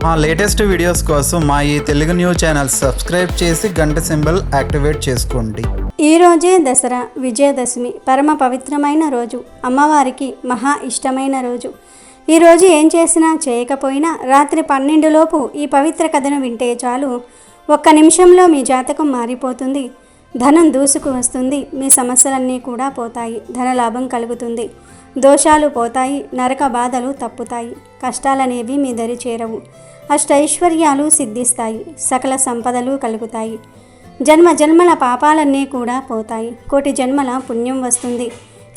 మా latest videos కోసం మా ఈ తెలుగు న్యూస్ ఛానల్ సబ్స్క్రైబ్ చేసి గంట సింబల్ యాక్టివేట్ చేసుకోండి. ఈ రోజే దసరా విజయదశమి పరమ పవిత్రమైన రోజు, అమ్మవారికి మహా ఇష్టమైన రోజు. ఈరోజు ఏం చేసినా చేయకపోయినా రాత్రి 12 లోపు ఈ పవిత్ర కథను వింటే చాలు, ఒక్క నిమిషంలో మీ జాతకం మారిపోతుంది. ధనం దూసుకు వస్తుంది, మీ సమస్యలన్నీ కూడా పోతాయి, ధనలాభం కలుగుతుంది, దోషాలు పోతాయి, నరక బాధలు తప్పుతాయి, కష్టాలనేవి మీ దరి చేరవు, అష్టైశ్వర్యాలు సిద్ధిస్తాయి, సకల సంపదలు కలుగుతాయి, జన్మ జన్మల పాపాలన్నీ కూడా పోతాయి, కోటి జన్మల పుణ్యం వస్తుంది.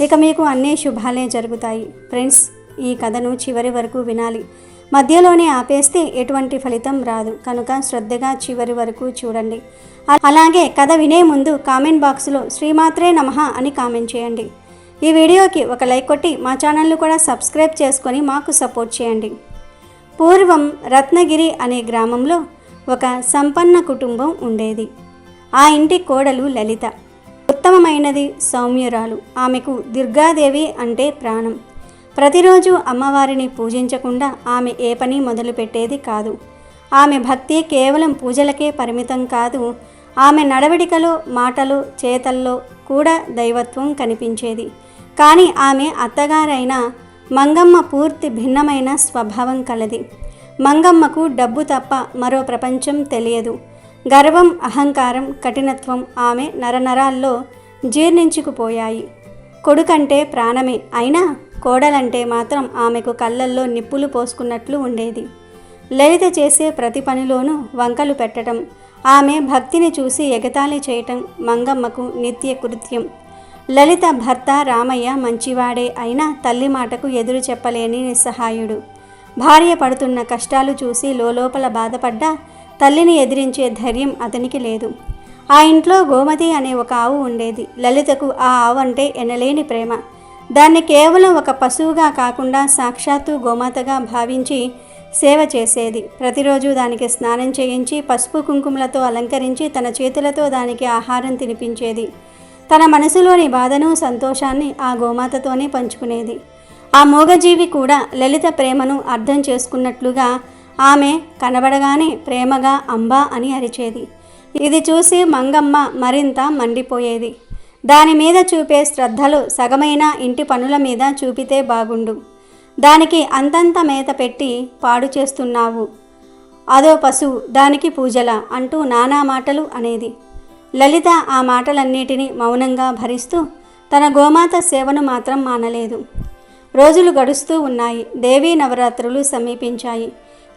ఇక మీకు అన్నీ శుభాలే జరుగుతాయి. ఫ్రెండ్స్, ఈ కథను చివరి వరకు వినాలి. మధ్యలోనే ఆపేస్తే ఎటువంటి ఫలితం రాదు కనుక శ్రద్ధగా చివరి వరకు చూడండి. అలాగే కథ వినే ముందు కామెంట్ బాక్స్లో శ్రీమాత్రే నమః అని కామెంట్ చేయండి. ఈ వీడియోకి ఒక లైక్ కొట్టి మా ఛానల్ను కూడా సబ్స్క్రైబ్ చేసుకొని మాకు సపోర్ట్ చేయండి. పూర్వం రత్నగిరి అనే గ్రామంలో ఒక సంపన్న కుటుంబం ఉండేది. ఆ ఇంటి కోడలు లలిత ఉత్తమమైనది, సౌమ్యురాలు. ఆమెకు దుర్గాదేవి అంటే ప్రాణం. ప్రతిరోజు అమ్మవారిని పూజించకుండా ఆమె ఏ పని మొదలుపెట్టేది కాదు. ఆమె భక్తి కేవలం పూజలకే పరిమితం కాదు, ఆమె నడవడికలో, మాటలు, చేతల్లో కూడా దైవత్వం కనిపించేది. కానీ ఆమె అత్తగారైన మంగమ్మ పూర్తి భిన్నమైన స్వభావం కలది. మంగమ్మకు డబ్బు తప్ప మరో ప్రపంచం తెలియదు. గర్వం, అహంకారం, కఠినత్వం ఆమె నరనరాల్లో జీర్ణించుకుపోయాయి. కొడుకంటే ప్రాణమే అయినా కోడలంటే మాత్రం ఆమెకు కళ్ళల్లో నిప్పులు పోసుకున్నట్లు ఉండేది. లలిత చేసే ప్రతి పనిలోనూ వంకలు పెట్టడం, ఆమె భక్తిని చూసి ఎగతాళి చేయటం మంగమ్మకు నిత్య కృత్యం. లలిత భర్త రామయ్య మంచివాడే అయినా తల్లి మాటకు ఎదురు చెప్పలేని నిస్సహాయుడు. భార్య పడుతున్న కష్టాలు చూసి లోపల బాధపడ్డా తల్లిని ఎదిరించే ధైర్యం అతనికి లేదు. ఆ ఇంట్లో గోమతి అనే ఒక ఆవు ఉండేది. లలితకు ఆ ఆవు అంటే ఎనలేని ప్రేమ. దాన్ని కేవలం ఒక పశువుగా కాకుండా సాక్షాత్తు గోమాతగా భావించి సేవ చేసేది. ప్రతిరోజు దానికి స్నానం చేయించి పసుపు కుంకుమలతో అలంకరించి తన చేతులతో దానికి ఆహారం తినిపించేది. తన మనసులోని బాధను, సంతోషాన్ని ఆ గోమాతతోనే పంచుకునేది. ఆ మూగజీవి కూడా లలిత ప్రేమను అర్థం చేసుకున్నట్లుగా ఆమె కనబడగానే ప్రేమగా అంబా అని అరిచేది. ఇది చూసి మంగమ్మ మరింత మండిపోయేది. దాని మీద చూపే శ్రద్ధలో సగమైన ఇంటి పనుల మీద చూపితే బాగుండు. దానికి అంతంత మేత పెట్టి పాడు చేస్తున్నావు, అదో పశువు, దానికి పూజలా అంటూ నానా మాటలు అనేది. లలిత ఆ మాటలన్నిటినీ మౌనంగా భరిస్తూ తన గోమాత సేవను మాత్రం మానలేదు. రోజులు గడుస్తూ ఉన్నాయి. దేవీ నవరాత్రులు సమీపించాయి.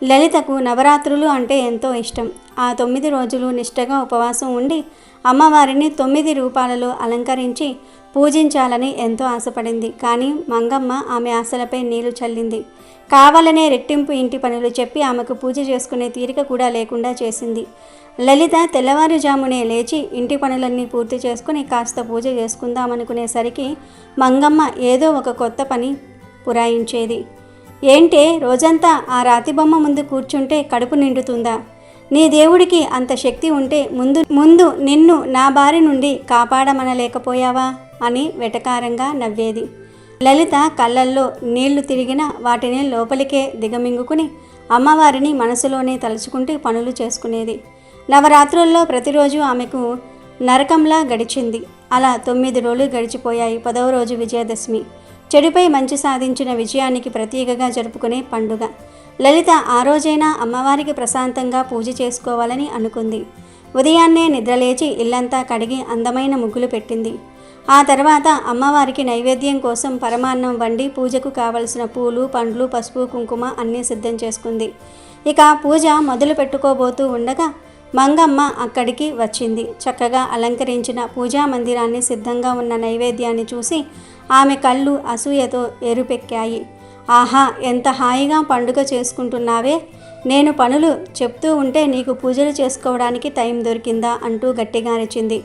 లలితకు నవరాత్రులు అంటే ఎంతో ఇష్టం. ఆ 9 రోజులు నిష్టగా ఉపవాసం ఉండి అమ్మవారిని 9 రూపాలలో అలంకరించి పూజించాలని ఎంతో ఆశపడింది. కానీ మంగమ్మ ఆమె ఆశలపై నీళ్లు చల్లింది. కావాలనే రెట్టింపు ఇంటి పనులు చెప్పి ఆమెకు పూజ చేసుకునే తీరిక కూడా లేకుండా చేసింది. లలిత తెల్లవారుజామునే లేచి ఇంటి పనులన్నీ పూర్తి చేసుకుని కాస్త పూజ చేసుకుందామనుకునేసరికి మంగమ్మ ఏదో ఒక కొత్త పని పురాయించేది. ఏంటే రోజంతా ఆ రాతి బొమ్మ ముందు కూర్చుంటే కడుపు నిండుతుందా? నీ దేవుడికి అంత శక్తి ఉంటే ముందు నిన్ను నా బారి నుండి కాపాడమనలేకపోయావా అని వెటకారంగా నవ్వేది. లలిత కళ్ళల్లో నీళ్లు తిరిగినా వాటిని లోపలికే దిగమింగుకుని అమ్మవారిని మనసులోనే తలుచుకుంటూ పనులు చేసుకునేది. నవరాత్రుల్లో ప్రతిరోజు ఆమెకు నరకంలా గడిచింది. అలా 9 రోజులు గడిచిపోయాయి. 10వ రోజు విజయదశమి, చెడుపై మంచి సాధించిన విజయానికి ప్రతీకగా జరుపుకునే పండుగ. లలిత ఆ రోజైనా అమ్మవారికి ప్రశాంతంగా పూజ చేసుకోవాలని అనుకుంది. ఉదయాన్నే నిద్రలేచి ఇల్లంతా కడిగి అందమైన ముగ్గులు పెట్టింది. ఆ తర్వాత అమ్మవారికి నైవేద్యం కోసం పరమాన్నం వండి పూజకు కావలసిన పూలు, పండ్లు, పసుపు, కుంకుమ అన్నీ సిద్ధం చేసుకుంది. ఇక పూజ మొదలు పెట్టుకోబోతూ ఉండగా మంగమ్మ అక్కడికి వచ్చింది. చక్కగా అలంకరించిన పూజా మందిరాన్ని, సిద్ధంగా ఉన్న నైవేద్యాన్ని చూసి ఆమె కళ్ళు అసూయతో ఎరుపెక్కాయి. ఆహా, ఎంత హాయిగా పండుగ చేసుకుంటున్నావే, నేను పనులు చెప్తూ ఉంటే నీకు పూజలు చేసుకోవడానికి టైం దొరికిందా అంటూ గట్టిగా అరిచింది.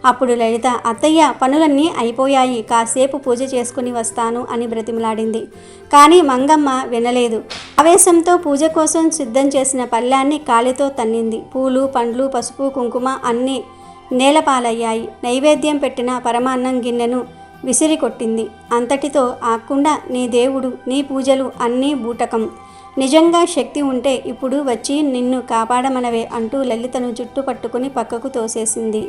అప్పుడు లలిత, అత్తయ్య పనులన్నీ అయిపోయాయి, కాసేపు పూజ చేసుకుని వస్తాను అని బ్రతిమలాడింది. కానీ మంగమ్మ వినలేదు. ఆవేశంతో పూజ కోసం సిద్ధం చేసిన పళ్ళాన్ని కాలితో తన్నింది. పూలు, పండ్లు, పసుపు, కుంకుమ అన్నీ నేలపాలయ్యాయి. నైవేద్యం పెట్టిన పరమాన్నం గిన్నెను విసిరి కొట్టింది. అంతటితో ఆకుండా నీ దేవుడు, నీ పూజలు అన్నీ బూటకం, నిజంగా శక్తి ఉంటే ఇప్పుడు వచ్చి నిన్ను కాపాడమనవే అంటూ లలితను జుట్టు పట్టుకుని పక్కకు తోసేసింది.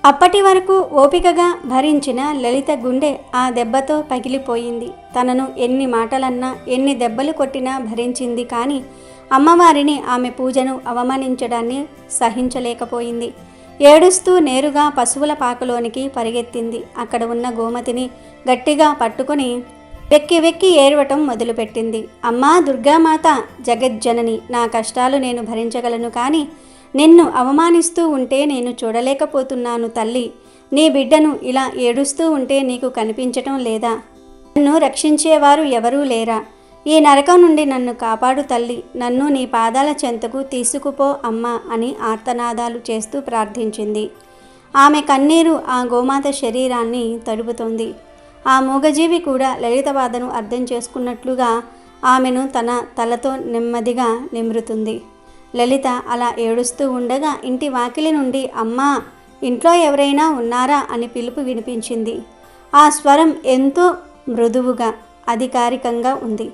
అప్పటి వరకు ఓపికగా భరించిన లలిత గుండె ఆ దెబ్బతో పగిలిపోయింది. తనను ఎన్ని మాటలన్నా ఎన్ని దెబ్బలు కొట్టినా భరించింది. కానీ అమ్మవారిని ఆమె పూజను అవమానించడాన్ని సహించలేకపోయింది. ఏడుస్తూ నేరుగా పశువుల పాకలోనికి పరిగెత్తింది. అక్కడ ఉన్న గోమతిని గట్టిగా పట్టుకొని వెక్కి వెక్కి ఏడవటం మొదలుపెట్టింది. అమ్మా దుర్గామాత, జగజ్జనని, నా కష్టాలు నేను భరించగలను, కానీ నిన్ను అవమానిస్తూ ఉంటే నేను చూడలేకపోతున్నాను తల్లి. నీ బిడ్డను ఇలా ఏడుస్తూ ఉంటే నీకు కనిపించటం లేదా? నన్ను రక్షించేవారు ఎవరూ లేరా? ఈ నరకం నుండి నన్ను కాపాడు తల్లి, నన్ను నీ పాదాల చెంతకు తీసుకుపో అమ్మా అని ఆర్తనాదాలు చేస్తూ ప్రార్థించింది. ఆమె కన్నీరు ఆ గోమాత శరీరాన్ని తడుపుతోంది. ఆ మూగజీవి కూడా లలిత బాధను అర్థం చేసుకున్నట్లుగా ఆమెను తన తలతో నెమ్మదిగా నిమృతుంది. లలిత అలా ఏడుస్తూ ఉండగా ఇంటి వాకిలి నుండి అమ్మా, ఇంట్లో ఎవరైనా ఉన్నారా అని పిలుపు వినిపించింది. ఆ స్వరం ఎంతో మృదువుగా అధికారికంగా ఉంది.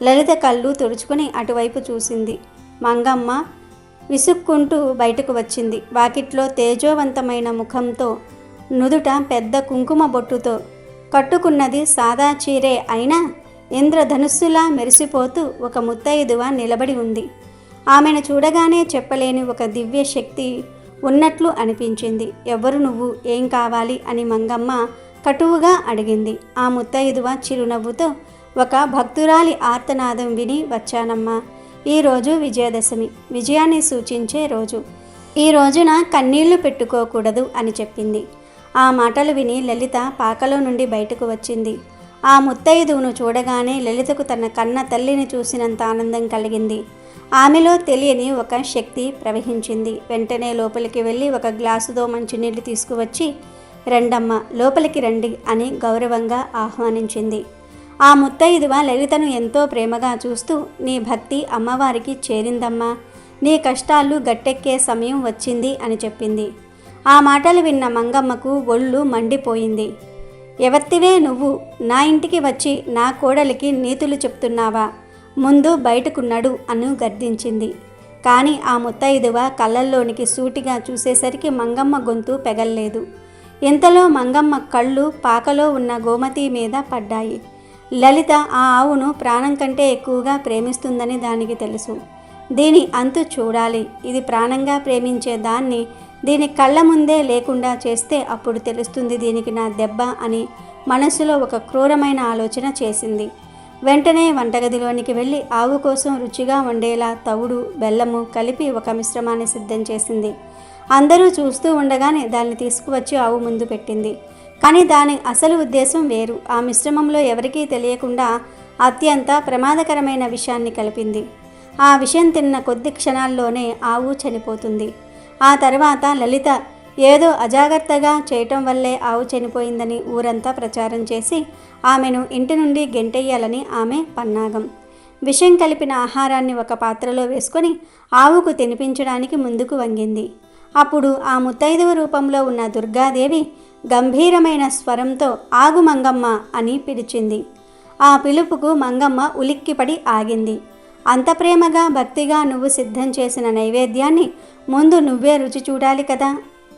లలిత కళ్ళు తుడుచుకొని అటువైపు చూసింది. మంగమ్మ విసుక్కుంటూ బయటకు వచ్చింది. వాకిట్లో తేజోవంతమైన ముఖంతో, నుదుట పెద్ద కుంకుమ బొట్టుతో, కట్టుకున్నది సాదా చీరే అయినా ఇంద్రధనుస్సులా మెరిసిపోతూ ఒక ముత్తైదువ నిలబడి ఉంది. ఆమెను చూడగానే చెప్పలేని ఒక దివ్య శక్తి ఉన్నట్లు అనిపించింది. ఎవరు నువ్వు, ఏం కావాలి అని మంగమ్మ కటువుగా అడిగింది. ఆ ముత్తైదువ చిరునవ్వుతో, ఒక భక్తురాలి ఆర్తనాదం విని వచ్చానమ్మా. ఈరోజు విజయదశమి, విజయాన్ని సూచించే రోజు. ఈ రోజున కన్నీళ్లు పెట్టుకోకూడదు అని చెప్పింది. ఆ మాటలు విని లలిత పాకలో నుండి బయటకు వచ్చింది. ఆ ముత్తైదువును చూడగానే లలితకు తన కన్న తల్లిని చూసినంత ఆనందం కలిగింది. ఆమెలో తెలియని ఒక శక్తి ప్రవహించింది. వెంటనే లోపలికి వెళ్ళి ఒక గ్లాసుతో మంచినీళ్ళు తీసుకువచ్చి, రండమ్మ, లోపలికి రండి అని గౌరవంగా ఆహ్వానించింది. ఆ ముత్తైదువ లలితను ఎంతో ప్రేమగా చూస్తూ, నీ భక్తి అమ్మవారికి చేరిందమ్మా, నీ కష్టాలు గట్టెక్కే సమయం వచ్చింది అని చెప్పింది. ఆ మాటలు విన్న మంగమ్మకు ఒళ్ళు మండిపోయింది. ఎవత్తివే నువ్వు, నా ఇంటికి వచ్చి నా కోడలికి నీతులు చెప్తున్నావా? ముందు బయటకు నడు అను గర్దించింది. కానీ ఆ ముత్తైదువ కళ్ళల్లోనికి సూటిగా చూసేసరికి మంగమ్మ గొంతు పెగల్లేదు. ఇంతలో మంగమ్మ కళ్ళు పాకలో ఉన్న గోమతి మీద పడ్డాయి. లలిత ఆ ఆవును ప్రాణం కంటే ఎక్కువగా ప్రేమిస్తుందని దానికి తెలుసు. దీని అంతు చూడాలి. ఇది ప్రాణంగా ప్రేమించే దాన్ని దీని కళ్ళ ముందే లేకుండా చేస్తే అప్పుడు తెలుస్తుంది దీనికి నా దెబ్బ అని మనసులో ఒక క్రూరమైన ఆలోచన చేసింది. వెంటనే వంటగదిలోనికి వెళ్ళి ఆవు కోసం రుచిగా వండేలా తవుడు, బెల్లము కలిపి ఒక మిశ్రమాన్ని సిద్ధం చేసింది. అందరూ చూస్తూ ఉండగానే దాన్ని తీసుకువచ్చి ఆవు ముందు పెట్టింది. కానీ దాని అసలు ఉద్దేశం వేరు. ఆ మిశ్రమంలో ఎవరికీ తెలియకుండా అత్యంత ప్రమాదకరమైన విషయాన్ని కలిపింది. ఆ విషయం తిన్న కొద్ది క్షణాల్లోనే ఆవు చనిపోతుంది. ఆ తర్వాత లలిత ఏదో అజాగ్రత్తగా చేయటం వల్లే ఆవు చనిపోయిందని ఊరంతా ప్రచారం చేసి ఆమెను ఇంటి నుండి గెంటెయ్యాలని ఆమె పన్నాగం. విషం కలిపిన ఆహారాన్ని ఒక పాత్రలో వేసుకొని ఆవుకు తినిపించడానికి ముందుకు వంగింది. అప్పుడు ఆ ముత్తైదువ రూపంలో ఉన్న దుర్గాదేవి గంభీరమైన స్వరంతో ఆగు మంగమ్మ అని పిలిచింది. ఆ పిలుపుకు మంగమ్మ ఉలిక్కిపడి ఆగింది. అంత ప్రేమగా భక్తిగా నువ్వు సిద్ధం చేసిన నైవేద్యాన్ని ముందు నువ్వే రుచి చూడాలి కదా,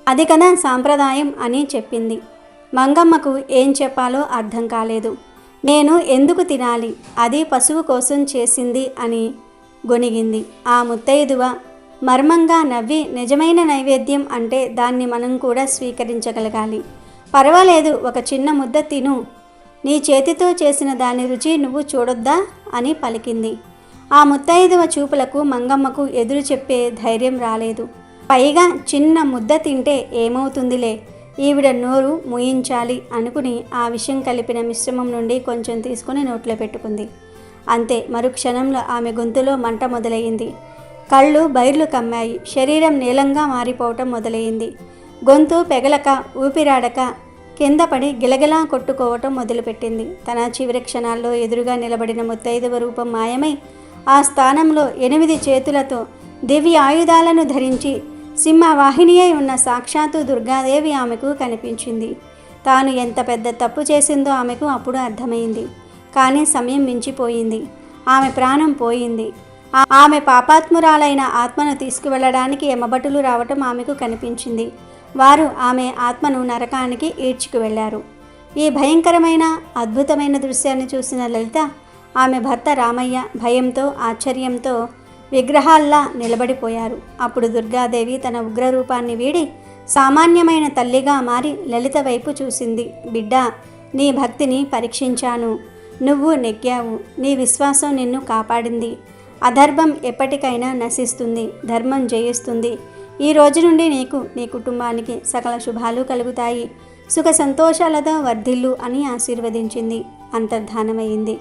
అది కదా సాంప్రదాయం అని చెప్పింది. మంగమ్మకు ఏం చెప్పాలో అర్థం కాలేదు. నేను ఎందుకు తినాలి, అది పశువు కోసం చేసింది అని గొనిగింది. ఆ ముత్తైదువ మర్మంగా నవ్వి, నిజమైన నైవేద్యం అంటే దాన్ని మనం కూడా స్వీకరించగలగాలి. పర్వాలేదు, ఒక చిన్న ముద్ద తిను, నీ చేతితో చేసిన దాని రుచి నువ్వు చూడొద్దా అని పలికింది. ఆ ముత్తైదువ చూపులకు మంగమ్మకు ఎదురు చెప్పే ధైర్యం రాలేదు. పైగా చిన్న ముద్ద తింటే ఏమవుతుందిలే, ఈవిడ నోరు మూయించాలి అనుకుని ఆ విషం కలిపిన మిశ్రమం నుండి కొంచెం తీసుకుని నోట్లో పెట్టుకుంది. అంతే, మరుక్షణంలో ఆమె గొంతులో మంట మొదలయ్యింది. కళ్ళు బైర్లు కమ్మాయి. శరీరం నీలంగా మారిపోవటం మొదలయ్యింది. గొంతు పెగలక ఊపిరాడక కింద పడి గిలగిలా కొట్టుకోవటం మొదలుపెట్టింది. తన చివరి క్షణాల్లో ఎదురుగా నిలబడిన ముత్తైదువ రూపం మాయమై ఆ స్థానంలో 8 చేతులతో దివ్య ఆయుధాలను ధరించి సింహవాహిని అయి ఉన్న సాక్షాత్తు దుర్గాదేవి ఆమెకు కనిపించింది. తాను ఎంత పెద్ద తప్పు చేసిందో ఆమెకు అప్పుడు అర్థమైంది. కానీ సమయం మించిపోయింది. ఆమె ప్రాణం పోయింది. ఆమె పాపాత్మురాలైన ఆత్మను తీసుకువెళ్ళడానికి యమభటులు రావటం ఆమెకు కనిపించింది. వారు ఆమె ఆత్మను నరకానికి ఈడ్చుకు వెళ్ళారు. ఈ భయంకరమైన అద్భుతమైన దృశ్యాన్ని చూసిన లలిత ఆమె భర్త రామయ్య భయంతో ఆశ్చర్యంతో విగ్రహాల్లా నిలబడిపోయారు. అప్పుడు దుర్గాదేవి తన ఉగ్రరూపాన్ని వీడి సామాన్యమైన తల్లిగా మారి లలిత వైపు చూసింది. బిడ్డా, నీ భక్తిని పరీక్షించాను. నువ్వు నెగ్గావు. నీ విశ్వాసం నిన్ను కాపాడింది. అధర్మం ఎప్పటికైనా నశిస్తుంది, ధర్మం జయిస్తుంది. ఈ రోజు నుండి నీకు, నీ కుటుంబానికి సకల శుభాలు కలుగుతాయి. సుఖ సంతోషాలతో వర్ధిల్లు అని ఆశీర్వదించింది. అంతర్ధానమైంది.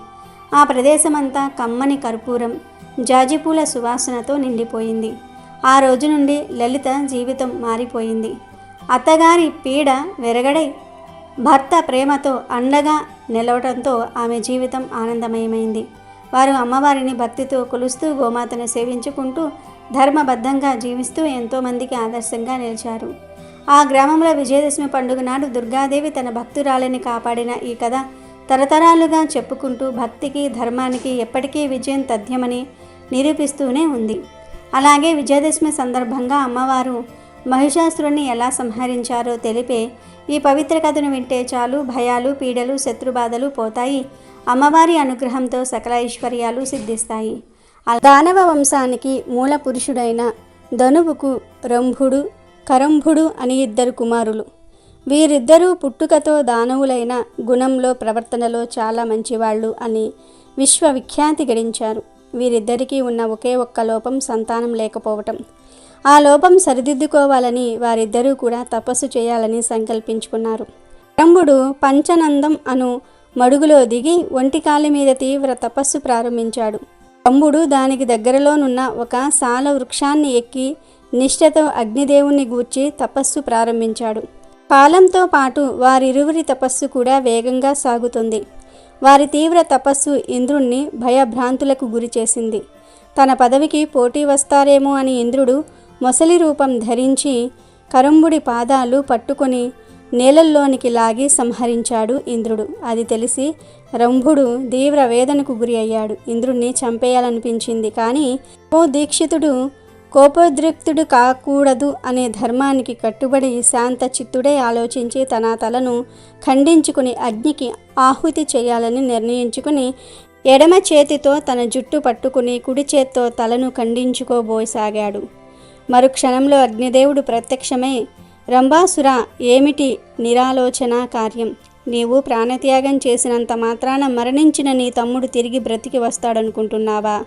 ఆ ప్రదేశమంతా కమ్మని కర్పూరం, జాజిపూల సువాసనతో నిండిపోయింది. ఆ రోజు నుండి లలిత జీవితం మారిపోయింది. అత్తగారి పీడ వెరగడై భర్త ప్రేమతో అండగా నిలవడంతో ఆమె జీవితం ఆనందమయమైంది. వారు అమ్మవారిని భక్తితో కొలుస్తూ గోమాతను సేవించుకుంటూ ధర్మబద్ధంగా జీవిస్తూ ఎంతోమందికి ఆదర్శంగా నిలిచారు. ఆ గ్రామంలో విజయదశమి పండుగ నాడు దుర్గాదేవి తన భక్తురాలిని కాపాడిన ఈ కథ తరతరాలుగా చెప్పుకుంటూ భక్తికి ధర్మానికి ఎప్పటికీ విజయం తథ్యమని నిరూపిస్తూనే ఉంది. అలాగే విజయదశమి సందర్భంగా అమ్మవారు మహిషాసురుణ్ణి ఎలా సంహరించారో తెలిపే ఈ పవిత్ర కథను వింటే చాలు భయాలు, పీడలు, శత్రుబాధలు పోతాయి. అమ్మవారి అనుగ్రహంతో సకల ఐశ్వర్యాలు సిద్ధిస్తాయి. దానవ వంశానికి మూల పురుషుడైన ధనువుకు రంభుడు, కరంభుడు అని ఇద్దరు కుమారులు. వీరిద్దరూ పుట్టుకతో దానవులైన గుణంలో, ప్రవర్తనలో చాలా మంచివాళ్ళు అని విశ్వవిఖ్యాతి గడించారు. వీరిద్దరికీ ఉన్న ఒకే ఒక్క లోపం సంతానం లేకపోవటం. ఆ లోపం సరిదిద్దుకోవాలని వారిద్దరూ కూడా తపస్సు చేయాలని సంకల్పించుకున్నారు. కరంభుడు పంచనందం అను మడుగులో దిగి ఒంటికాలి మీద తీవ్ర తపస్సు ప్రారంభించాడు. రంభుడు దానికి దగ్గరలోనున్న ఒక సాల వృక్షాన్ని ఎక్కి నిష్ఠతో అగ్నిదేవుణ్ణి గూర్చి తపస్సు ప్రారంభించాడు. కాలంతో పాటు వారిరువురి తపస్సు కూడా వేగంగా సాగుతుంది. వారి తీవ్ర తపస్సు ఇంద్రుణ్ణి భయభ్రాంతులకు గురి చేసింది. తన పదవికి పోటీ వస్తారేమో అని ఇంద్రుడు మొసలి రూపం ధరించి కరంభుడి పాదాలు పట్టుకొని నేలల్లోనికి లాగి సంహరించాడు ఇంద్రుడు. అది తెలిసి రంభుడు తీవ్ర వేదనకు గురి అయ్యాడు. ఇంద్రుణ్ణి చంపేయాలనిపించింది. కానీ ఓ దీక్షితుడు కోపోద్రిక్తుడు కాకూడదు అనే ధర్మానికి కట్టుబడి శాంత చిత్తుడే ఆలోచించి తన తలను ఖండించుకుని అగ్నికి ఆహుతి చేయాలని నిర్ణయించుకుని ఎడమ చేతితో తన జుట్టు పట్టుకుని కుడి చేత్తో తలను ఖండించుకోబోసాగాడు. మరుక్షణంలో అగ్నిదేవుడు ప్రత్యక్షమై, రంభాసుర, ఏమిటి నిరాలోచన కార్యం? నీవు ప్రాణత్యాగం చేసినంత మాత్రాన మరణించిన నీ తమ్ముడు తిరిగి బ్రతికి వస్తాడనుకుంటున్నావా?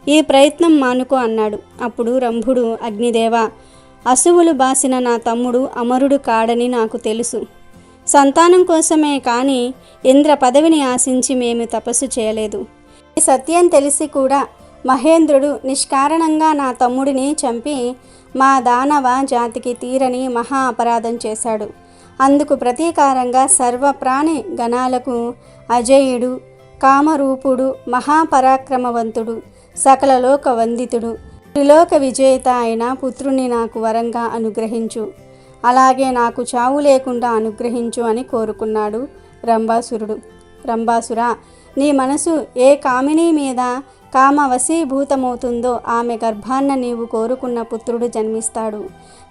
ఈ ప్రయత్నం మానుకో అన్నాడు. అప్పుడు రంభుడు, అగ్నిదేవా, అసువులు బాసిన నా తమ్ముడు అమరుడు కాడని నాకు తెలుసు. సంతానం కోసమే కానీ ఇంద్ర పదవిని ఆశించి మేము తపస్సు చేయలేదు. ఈ సత్యం తెలిసి కూడా మహేంద్రుడు నిష్కారణంగా నా తమ్ముడిని చంపి మా దానవ జాతికి తీరని మహా అపరాధం చేశాడు. అందుకు ప్రతీకారంగా సర్వప్రాణి గణాలకు అజేయుడు, కామరూపుడు, మహాపరాక్రమవంతుడు, సకల లోక వందితుడు, త్రిలోక విజేత అయిన పుత్రుని నాకు వరంగా అనుగ్రహించు. అలాగే నాకు చావు లేకుండా అనుగ్రహించు అని కోరుకున్నాడు రంభాసురుడు. రంభాసుర, నీ మనసు ఏ కామిని మీద కామవశీభూతమవుతుందో ఆమె గర్భాన్న నీవు కోరుకున్న పుత్రుడు జన్మిస్తాడు.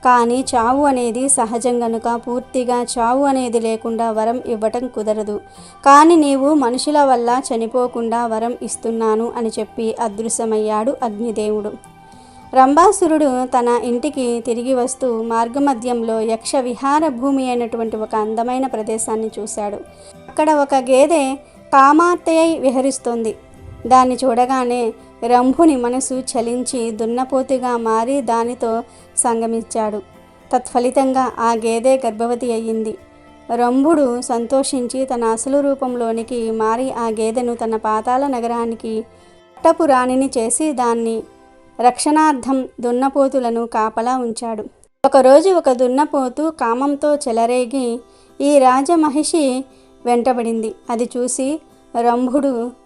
కానీ చావు అనేది సహజం గనుక పూర్తిగా చావు అనేది లేకుండా వరం ఇవ్వటం కుదరదు. కానీ నీవు మనుషుల వల్ల చనిపోకుండా వరం ఇస్తున్నాను అని చెప్పి అదృశ్యమయ్యాడు అగ్నిదేవుడు. రంభాసురుడు తన ఇంటికి తిరిగి వస్తూ మార్గమధ్యంలో యక్ష విహార భూమి అయినటువంటి ఒక అందమైన ప్రదేశాన్ని చూశాడు. అక్కడ ఒక గేదె కామార్తెయై విహరిస్తోంది. దాన్ని చూడగానే రంభుని మనసు చలించి దున్నపోతుగా మారి దానితో సంగమించాడు. తత్ఫలితంగా ఆ గేదె గర్భవతి అయ్యింది. రంభుడు సంతోషించి తన అసలు రూపంలోనికి మారి ఆ గేదెను తన పాతాళ నగరానికి పట్టపు రాణిని చేసి దాన్ని రక్షణార్థం దున్నపోతులను కాపలా ఉంచాడు. ఒకరోజు ఒక దున్నపోతు కామంతో చెలరేగి ఈ రాజమహిషి వెంటబడింది. అది చూసి రంభుడు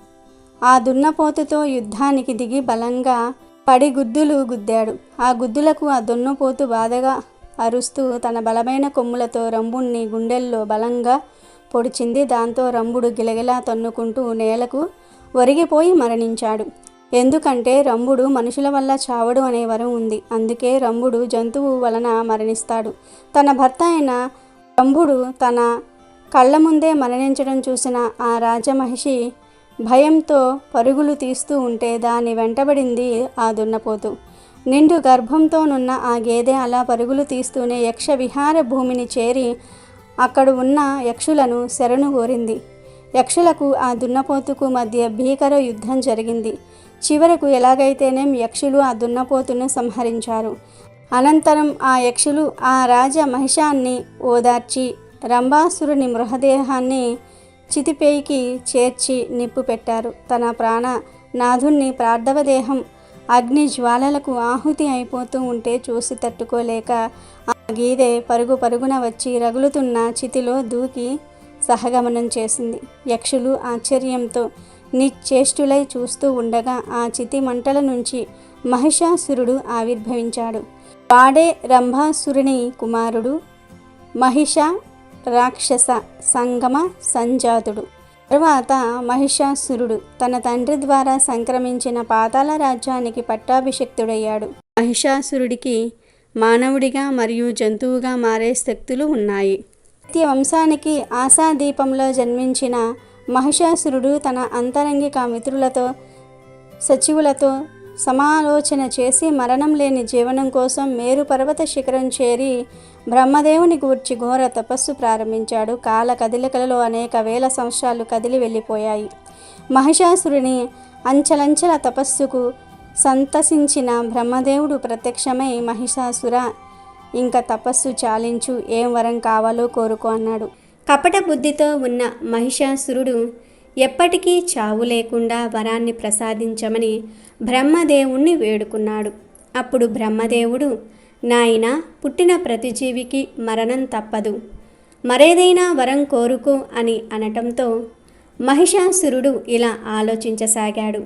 ఆ దున్నపోతుతో యుద్ధానికి దిగి బలంగా పడి గుద్దులు గుద్దాడు. ఆ గుద్దులకు ఆ దున్నపోతు బాధగా అరుస్తూ తన బలమైన కొమ్ములతో రంభుణ్ణి గుండెల్లో బలంగా పొడిచింది. దాంతో రంభుడు గిలగిలా తన్నుకుంటూ నేలకు ఒరిగిపోయి మరణించాడు. ఎందుకంటే రంభుడు మనుషుల వల్ల చావడు అనే వరం ఉంది. అందుకే రంభుడు జంతువు వలన మరణిస్తాడు. తన భర్త అయిన రంభుడు తన కళ్ళ ముందే మరణించడం చూసిన ఆ రాజమహిషి భయంతో పరుగులు తీస్తూ ఉంటే దాన్ని వెంటబడింది ఆ దున్నపోతు. నిండు గర్భంతోనున్న ఆ గేదె అలా పరుగులు తీస్తూనే యక్ష విహార భూమిని చేరి అక్కడ ఉన్న యక్షులను శరణు కోరింది. యక్షులకు ఆ దున్నపోతుకు మధ్య భీకర యుద్ధం జరిగింది. చివరకు ఎలాగైతేనేం యక్షులు ఆ దున్నపోతును సంహరించారు. అనంతరం ఆ యక్షులు ఆ రాజ మహిషాన్ని ఓదార్చి రంభాసురుని మృతదేహాన్ని చితిపేయికి చేర్చి నిప్పు పెట్టారు. తన ప్రాణ నాథుణ్ణి ప్రార్థవదేహం అగ్ని జ్వాలలకు ఆహుతి అయిపోతూ ఉంటే చూసి తట్టుకోలేక ఆ గీదె పరుగు పరుగున వచ్చి రగులుతున్న చితిలో దూకి సహగమనం చేసింది. యక్షులు ఆశ్చర్యంతో నిశ్చేష్టులై చూస్తూ ఉండగా ఆ చితి మంటల నుంచి మహిషాసురుడు ఆవిర్భవించాడు. వాడే రంభాసురుని కుమారుడు, మహిష రాక్షస సంగమ సంజాతుడు. తరువాత మహిషాసురుడు తన తండ్రి ద్వారా సంక్రమించిన పాతాళ రాజ్యానికి పట్టాభిషిక్తుడయ్యాడు. మహిషాసురుడికి మానవుడిగా మరియు జంతువుగా మారే శక్తులు ఉన్నాయి. దైత్య వంశానికి ఆశాదీపంలో జన్మించిన మహిషాసురుడు తన అంతరంగిక మిత్రులతో సచివులతో సమాలోచన చేసి మరణం లేని జీవనం కోసం మేరు పర్వత శిఖరం చేరి బ్రహ్మదేవుని గూర్చి ఘోర తపస్సు ప్రారంభించాడు. కాల కదలికలలో అనేక వేల సంవత్సరాలు కదిలి వెళ్ళిపోయాయి. మహిషాసురుని అంచలంచల తపస్సుకు సంతసించిన బ్రహ్మదేవుడు ప్రత్యక్షమై, మహిషాసుర, ఇంకా తపస్సు చాలించు, ఏం వరం కావాలో కోరుకో అన్నాడు. కపట బుద్ధితో ఉన్న మహిషాసురుడు ఎప్పటికీ చావు లేకుండా వరాన్ని ప్రసాదించమని బ్రహ్మదేవుణ్ణి వేడుకున్నాడు. అప్పుడు బ్రహ్మదేవుడు, నాయనా, పుట్టిన ప్రతి జీవికి మరణం తప్పదు, మరేదైనా వరం కోరుకో అని అనటంతో మహిషాసురుడు ఇలా ఆలోచించసాగాడు.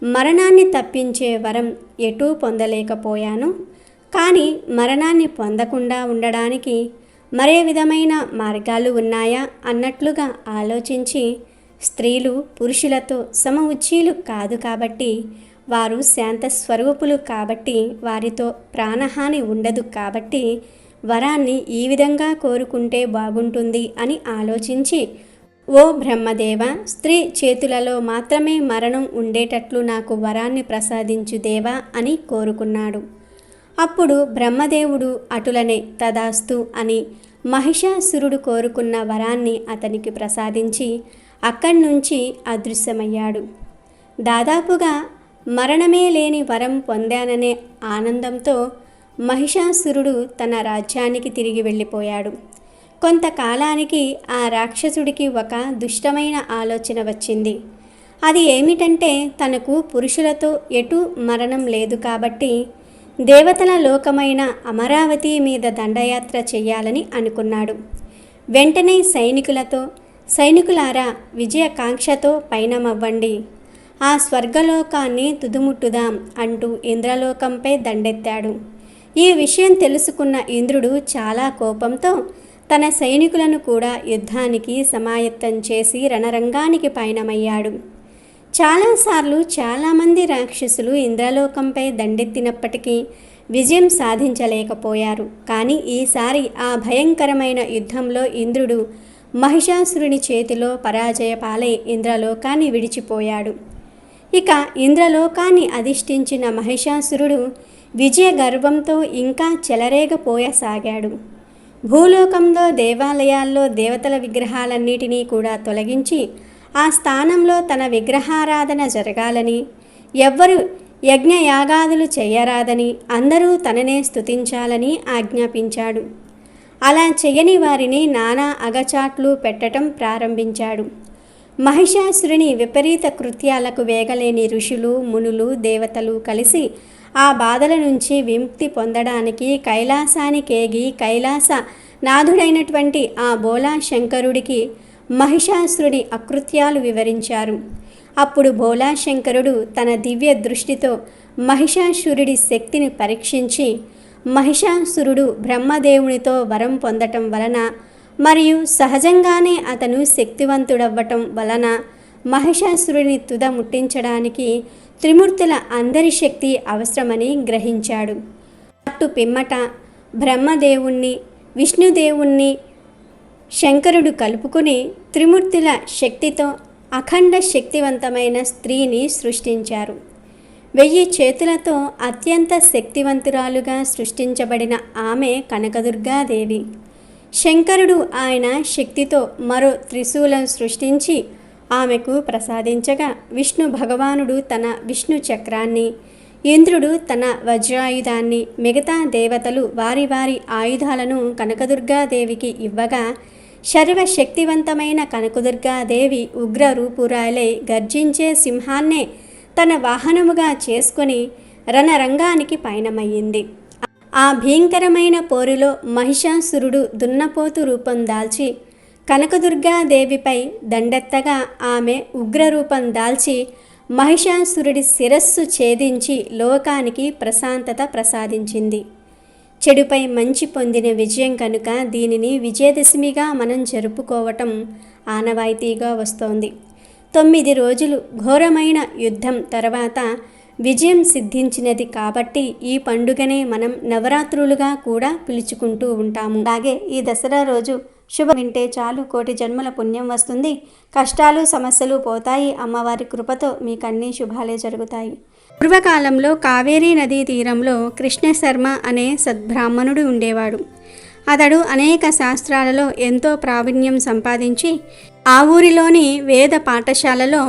మరణాన్ని తప్పించే వరం ఎటూ పొందలేకపోయాను, కానీ మరణాన్ని పొందకుండా ఉండడానికి మరే విధమైన మార్గాలు ఉన్నాయా అన్నట్లుగా ఆలోచించి, స్త్రీలు పురుషులతో సమ ఉచ్చీలు కాదు కాబట్టి, వారు శాంత స్వరూపులు కాబట్టి, వారితో ప్రాణహాని ఉండదు కాబట్టి వరాన్ని ఈ విధంగా కోరుకుంటే బాగుంటుంది అని ఆలోచించి, ఓ బ్రహ్మదేవ, స్త్రీ చేతులలో మాత్రమే మరణం ఉండేటట్లు నాకు వరాన్ని ప్రసాదించు దేవా అని కోరుకున్నాడు. అప్పుడు బ్రహ్మదేవుడు అటులనే తదాస్తు అని మహిషాసురుడు కోరుకున్న వరాన్ని అతనికి ప్రసాదించి అక్కడి నుంచి అదృశ్యమయ్యాడు. దాదాపుగా మరణమే లేని వరం పొందాననే ఆనందంతో మహిషాసురుడు తన రాజ్యానికి తిరిగి వెళ్ళిపోయాడు. కొంతకాలానికి ఆ రాక్షసుడికి ఒక దుష్టమైన ఆలోచన వచ్చింది. అది ఏమిటంటే, తనకు పురుషులతో ఎటు మరణం లేదు కాబట్టి దేవతల లోకమైన అమరావతి మీద దండయాత్ర చెయ్యాలని అనుకున్నాడు. వెంటనే సైనికులారా, విజయకాంక్షతో పయనమవ్వండి, ఆ స్వర్గలోకాన్ని తుదుముట్టుదాం అంటూ ఇంద్రలోకంపై దండెత్తాడు. ఈ విషయం తెలుసుకున్న ఇంద్రుడు చాలా కోపంతో తన సైనికులను కూడా యుద్ధానికి సమాయత్తం చేసి రణరంగానికి పయనమయ్యాడు. చాలాసార్లు చాలామంది రాక్షసులు ఇంద్రలోకంపై దండెత్తినప్పటికీ విజయం సాధించలేకపోయారు. కానీ ఈసారి ఆ భయంకరమైన యుద్ధంలో ఇంద్రుడు మహిషాసురుని చేతిలో పరాజయ పాలై ఇంద్రలోకాన్ని విడిచిపోయాడు. ఇక ఇంద్రలోకాన్ని అధిష్ఠించిన మహిషాసురుడు విజయ గర్వంతో ఇంకా చెలరేగపోయసాగాడు. భూలోకంలో దేవాలయాల్లో దేవతల విగ్రహాలన్నిటినీ కూడా తొలగించి ఆ స్థానంలో తన విగ్రహారాధన జరగాలని, ఎవ్వరు యజ్ఞయాగాదులు చేయరాదని, అందరూ తననే స్తుతించాలని ఆజ్ఞాపించాడు. అలా చెయ్యని వారిని నానా అగచాట్లు పెట్టడం ప్రారంభించాడు. మహిషాసురుని విపరీత కృత్యాలకు వేగలేని ఋషులు, మునులు, దేవతలు కలిసి ఆ బాధల నుంచి విముక్తి పొందడానికి కైలాసానికేగి కైలాస నాథుడైనటువంటి ఆ బోలా శంకరుడికి మహిషాసురుడి అకృత్యాలు వివరించారు. అప్పుడు భోలాశంకరుడు తన దివ్య దృష్టితో మహిషాసురుడి శక్తిని పరీక్షించి, మహిషాసురుడు బ్రహ్మదేవునితో వరం పొందటం వలన మరియు సహజంగానే అతను శక్తివంతుడవ్వటం వలన మహిషాసురుని తుద ముట్టించడానికి త్రిమూర్తుల అందరి శక్తి అవసరమని గ్రహించాడు. అటు పిమ్మట బ్రహ్మదేవుణ్ణి, విష్ణుదేవుణ్ణి, శంకరుడు కలుపుకుని త్రిమూర్తుల శక్తితో అఖండ శక్తివంతమైన స్త్రీని సృష్టించారు. 1000 చేతులతో అత్యంత శక్తివంతురాలుగా సృష్టించబడిన ఆమె కనకదుర్గాదేవి. శంకరుడు ఆయన శక్తితో మరో త్రిశూలం సృష్టించి ఆమెకు ప్రసాదించగా, విష్ణు భగవానుడు తన విష్ణు చక్రాన్ని, ఇంద్రుడు తన వజ్రాయుధాన్ని, మిగతా దేవతలు వారి వారి ఆయుధాలను కనకదుర్గాదేవికి ఇవ్వగా, సర్వశక్తివంతమైన కనకదుర్గాదేవి ఉగ్రరూపురాలై గర్జించే సింహాన్నే తన వాహనముగా చేసుకొని రణరంగానికి పయనమయ్యింది. ఆ భీంకరమైన పోరులో మహిషాసురుడు దున్నపోతు రూపం దాల్చి కనకదుర్గాదేవిపై దండెత్తగా, ఆమె ఉగ్రరూపం దాల్చి మహిషాసురుడి శిరస్సు ఛేదించి లోకానికి ప్రశాంతత ప్రసాదించింది. చెడుపై మంచి పొందిన విజయం కనుక దీనిని విజయదశమిగా మనం జరుపుకోవటం ఆనవాయితీగా వస్తోంది. 9 రోజులు ఘోరమైన యుద్ధం తర్వాత విజయం సిద్ధించినది కాబట్టి ఈ పండుగనే మనం నవరాత్రులుగా కూడా పిలుచుకుంటూ ఉంటాము. అలాగే ఈ దసరా రోజు శుభం వింటే చాలు కోటి జన్మల పుణ్యం వస్తుంది, కష్టాలు సమస్యలు పోతాయి, అమ్మవారి కృపతో మీకన్నీ శుభాలే జరుగుతాయి. పూర్వకాలంలో కావేరీ నదీ తీరంలో కృష్ణశర్మ అనే సద్బ్రాహ్మణుడు ఉండేవాడు. అతడు అనేక శాస్త్రాలలో ఎంతో ప్రావీణ్యం సంపాదించి ఆ ఊరిలోని వేద పాఠశాలలో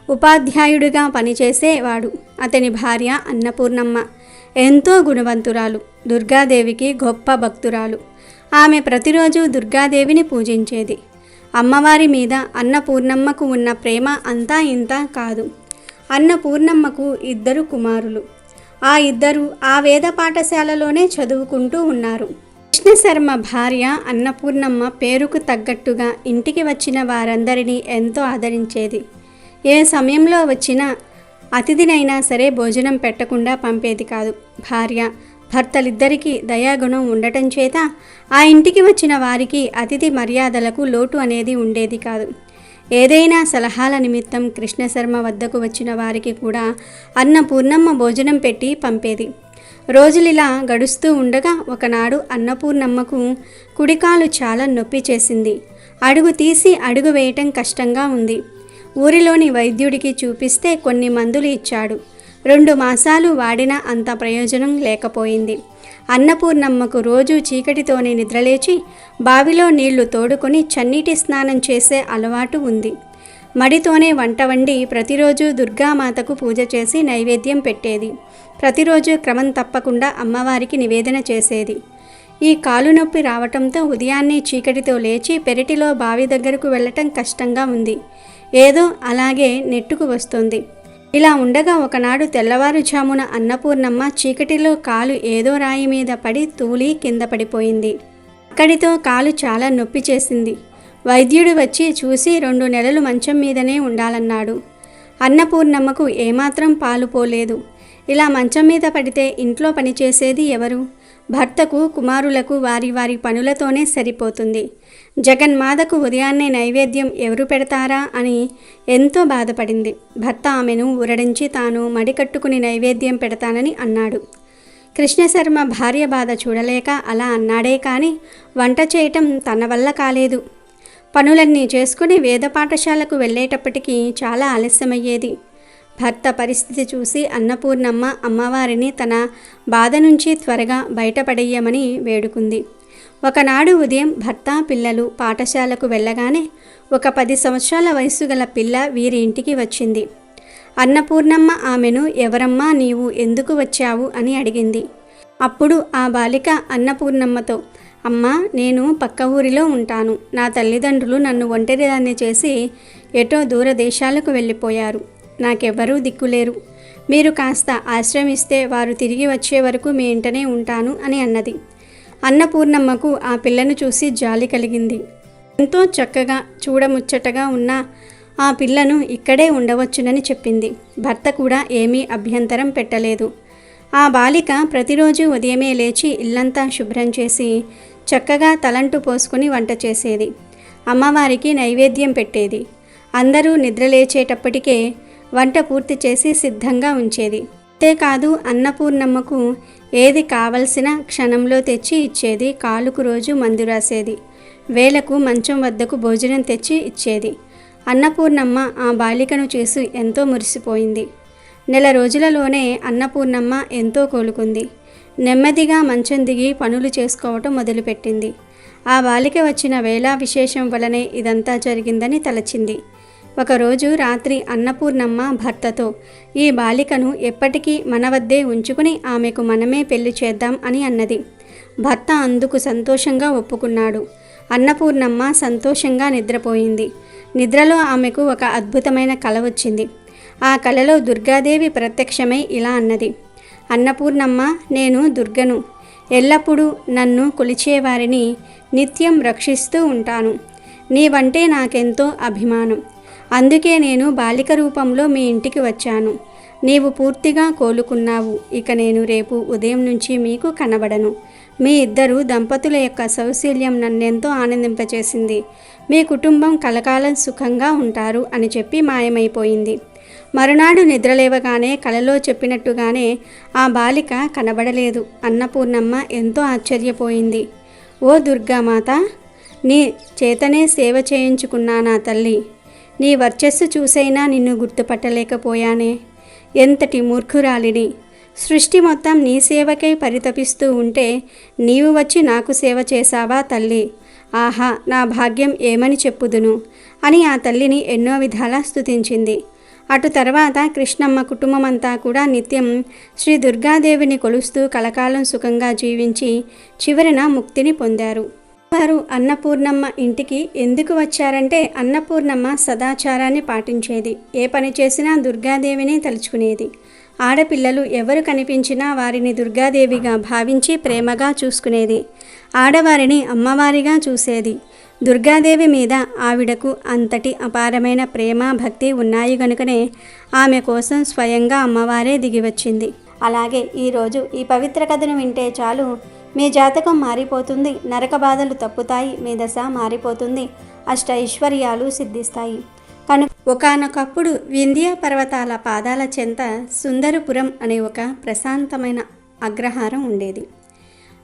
ఉపాధ్యాయుడిగా పనిచేసేవాడు. అతని భార్య అన్నపూర్ణమ్మ ఎంతో గుణవంతురాలు, దుర్గాదేవికి గొప్ప భక్తురాలు. ఆమె ప్రతిరోజు దుర్గాదేవిని పూజించేది. అమ్మవారి మీద అన్నపూర్ణమ్మకు ఉన్న ప్రేమ అంతా ఇంత కాదు. అన్నపూర్ణమ్మకు 2 కుమారులు. ఆ 2 ఆ వేద పాఠశాలలోనే చదువుకుంటూ ఉన్నారు. కృష్ణశర్మ భార్య అన్నపూర్ణమ్మ పేరుకు తగ్గట్టుగా ఇంటికి వచ్చిన వారందరినీ ఎంతో ఆదరించేది. ఏ సమయంలో వచ్చిన అతిథినైనా సరే భోజనం పెట్టకుండా పంపేది కాదు. భార్య భర్తలిద్దరికీ దయాగుణం ఉండటం చేత ఆ ఇంటికి వచ్చిన వారికి అతిథి మర్యాదలకు లోటు అనేది ఉండేది కాదు. ఏదైనా సలహాల నిమిత్తం కృష్ణశర్మ వద్దకు వచ్చిన వారికి కూడా అన్నపూర్ణమ్మ భోజనం పెట్టి పంపేది. రోజులిలా గడుస్తూ ఉండగా ఒకనాడు అన్నపూర్ణమ్మకు కుడికాలు చాలా నొప్పి చేసింది. అడుగు తీసి అడుగు వేయటం కష్టంగా ఉంది. ఊరిలోని వైద్యుడికి చూపిస్తే కొన్ని మందులు ఇచ్చాడు. 2 మాసాలు వాడినా అంత ప్రయోజనం లేకపోయింది. అన్నపూర్ణమ్మకు రోజు చీకటితోనే నిద్రలేచి బావిలో నీళ్లు తోడుకొని చన్నీటి స్నానం చేసే అలవాటు ఉంది. మడితోనే వంట వండి ప్రతిరోజు దుర్గామాతకు పూజ చేసి నైవేద్యం పెట్టేది. ప్రతిరోజు క్రమం తప్పకుండా అమ్మవారికి నివేదన చేసేది. ఈ కాలు నొప్పి రావటంతో ఉదయాన్నే చీకటితో లేచి పెరటిలో బావి దగ్గరకు వెళ్ళటం కష్టంగా ఉంది. ఏదో అలాగే నెట్టుకు వస్తుంది. ఇలా ఉండగా ఒకనాడు తెల్లవారుజామున అన్నపూర్ణమ్మ చీకటిలో కాలు ఏదో రాయి మీద పడి తూలి కింద పడిపోయింది. అక్కడితో కాలు చాలా నొప్పి చేసింది. వైద్యుడు వచ్చి చూసి 2 నెలలు మంచం మీదనే ఉండాలన్నాడు. అన్నపూర్ణమ్మకు ఏమాత్రం పాలు పోలేదు. ఇలా మంచం మీద పడితే ఇంట్లో పనిచేసేది ఎవరు? భర్తకు, కుమారులకు వారి వారి పనులతోనే సరిపోతుంది. జగన్మాతకు ఉదయాన్నే నైవేద్యం ఎవరు పెడతారా అని ఎంతో బాధపడింది. భర్త ఆమెను ఊరడించి తాను మడికట్టుకుని నైవేద్యం పెడతానని అన్నాడు. కృష్ణశర్మ భార్య బాధ చూడలేక అలా అన్నాడే కానీ వంట చేయటం తన వల్ల కాలేదు. పనులన్నీ చేసుకుని వేద పాఠశాలకు వెళ్ళేటప్పటికీ చాలా ఆలస్యమయ్యేది. భర్త పరిస్థితి చూసి అన్నపూర్ణమ్మ అమ్మవారిని తన బాధ నుంచి త్వరగా బయటపడేయమని వేడుకుంది. ఒకనాడు ఉదయం భర్త, పిల్లలు పాఠశాలకు వెళ్ళగానే ఒక 10 సంవత్సరాల వయసు గల పిల్ల వీరి ఇంటికి వచ్చింది. అన్నపూర్ణమ్మ ఆమెను ఎవరమ్మా నీవు, ఎందుకు వచ్చావు అని అడిగింది. అప్పుడు ఆ బాలిక అన్నపూర్ణమ్మతో, అమ్మా నేను పక్క ఊరిలో ఉంటాను. నా తల్లిదండ్రులు నన్ను ఒంటరిదాన్ని చేసి ఎటో దూర దేశాలకు వెళ్ళిపోయారు. నాకెవ్వరూ దిక్కులేరు. మీరు కాస్త ఆశ్రయం ఇస్తే వారు తిరిగి వచ్చే వరకు మీ ఇంటనే ఉంటాను అని అన్నది. అన్నపూర్ణమ్మకు ఆ పిల్లను చూసి జాలి కలిగింది. ఎంతో చక్కగా చూడముచ్చటగా ఉన్న ఆ పిల్లను ఇక్కడే ఉండవచ్చునని చెప్పింది. భర్త కూడా ఏమీ అభ్యంతరం పెట్టలేదు. ఆ బాలిక ప్రతిరోజు ఉదయమే లేచి ఇల్లంతా శుభ్రం చేసి చక్కగా తలంటు పోసుకుని వంట చేసేది. అమ్మవారికి నైవేద్యం పెట్టేది. అందరూ నిద్రలేచేటప్పటికే వంట పూర్తి చేసి సిద్ధంగా ఉంచేది. అంతేకాదు అన్నపూర్ణమ్మకు ఏది కావలసిన క్షణంలో తెచ్చి ఇచ్చేది. కాలుకు రోజు మందు రాసేది. వేళకు మంచం వద్దకు భోజనం తెచ్చి ఇచ్చేది. అన్నపూర్ణమ్మ ఆ బాలికను చూసి ఎంతో మురిసిపోయింది. నెల రోజులలోనే అన్నపూర్ణమ్మ ఎంతో కోలుకుంది. నెమ్మదిగా మంచం దిగి పనులు చేసుకోవటం మొదలుపెట్టింది. ఆ బాలిక వచ్చిన వేళ విశేషం వలనే ఇదంతా జరిగిందని తలచింది. ఒకరోజు రాత్రి అన్నపూర్ణమ్మ భర్తతో ఈ బాలికను ఎప్పటికీ మన వద్దే ఉంచుకుని ఆమెకు మనమే పెళ్లి చేద్దాం అని అన్నది. భర్త అందుకు సంతోషంగా ఒప్పుకున్నాడు. అన్నపూర్ణమ్మ సంతోషంగా నిద్రపోయింది. నిద్రలో ఆమెకు ఒక అద్భుతమైన కల వచ్చింది. ఆ కలలో దుర్గాదేవి ప్రత్యక్షమై ఇలా అన్నది, అన్నపూర్ణమ్మ, నేను దుర్గను. ఎల్లప్పుడూ నన్ను కొలిచేవారిని నిత్యం రక్షిస్తూ ఉంటాను. నీవంటే నాకెంతో అభిమానం. అందుకే నేను బాలిక రూపంలో మీ ఇంటికి వచ్చాను. నీవు పూర్తిగా కోలుకున్నావు. ఇక నేను రేపు ఉదయం నుంచి మీకు కనబడను. మీ ఇద్దరు దంపతుల యొక్క సౌశీల్యం నన్నెంతో ఆనందింపచేసింది. మీ కుటుంబం కలకాలం సుఖంగా ఉంటారు అని చెప్పి మాయమైపోయింది. మరునాడు నిద్రలేవగానే కలలో చెప్పినట్టుగానే ఆ బాలిక కనబడలేదు. అన్నపూర్ణమ్మ ఎంతో ఆశ్చర్యపోయింది. ఓ దుర్గామాత, నీ చేతనే సేవ చేయించుకున్నానా తల్లి? నీ వర్చస్సు చూసైనా నిన్ను గుర్తుపట్టలేకపోయానే. ఎంతటి మూర్ఖురాలిని! సృష్టి మొత్తం నీ సేవకై పరితపిస్తూ ఉంటే నీవు వచ్చి నాకు సేవ చేశావా తల్లి? ఆహా, నా భాగ్యం ఏమని చెప్పుదును అని ఆ తల్లిని ఎన్నో విధాలా స్తుతించింది. అటు తర్వాత కృష్ణమ్మ కుటుంబమంతా కూడా నిత్యం శ్రీ దుర్గాదేవిని కొలుస్తూ కలకాలం సుఖంగా జీవించి చివరిన ముక్తిని పొందారు. వారు అన్నపూర్ణమ్మ ఇంటికి ఎందుకు వచ్చారంటే అన్నపూర్ణమ్మ సదాచారాన్ని పాటించేది. ఏ పని చేసినా దుర్గాదేవిని తలుచుకునేది. ఆడపిల్లలు ఎవరు కనిపించినా వారిని దుర్గాదేవిగా భావించి ప్రేమగా చూసుకునేది. ఆడవారిని అమ్మవారిగా చూసేది. దుర్గాదేవి మీద ఆవిడకు అంతటి అపారమైన ప్రేమ భక్తి ఉన్నాయి గనుకనే ఆమె కోసం స్వయంగా అమ్మవారే దిగివచ్చింది. అలాగే ఈరోజు ఈ పవిత్ర కథను వింటే చాలు మీ జాతకం మారిపోతుంది, నరక బాధలు తప్పుతాయి, మీ దశ మారిపోతుంది, అష్ట ఐశ్వర్యాలు సిద్ధిస్తాయి. కనుక ఒకానొకప్పుడు వింధ్య పర్వతాల పాదాల చెంత సుందరపురం అనే ఒక ప్రశాంతమైన అగ్రహారం ఉండేది.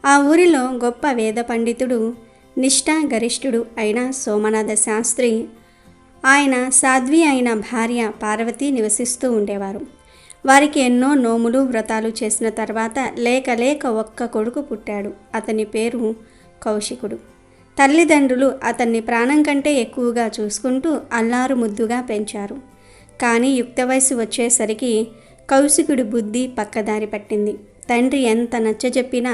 ఆ ఊరిలో గొప్ప వేద పండితుడు, నిష్ఠా గరిష్ఠుడు అయిన సోమనాథ శాస్త్రి, ఆయన సాధ్వి అయిన భార్య పార్వతి నివసిస్తూ ఉండేవారు. వారికి ఎన్నో నోములు వ్రతాలు చేసిన తర్వాత లేక ఒక్క కొడుకు పుట్టాడు. అతని పేరు కౌశికుడు. తల్లిదండ్రులు అతన్ని ప్రాణం కంటే ఎక్కువగా చూసుకుంటూ అల్లారు ముద్దుగా పెంచారు. కానీ యుక్త వయసు వచ్చేసరికి కౌశికుడి బుద్ధి పక్కదారి పట్టింది. తండ్రి ఎంత నచ్చజెప్పినా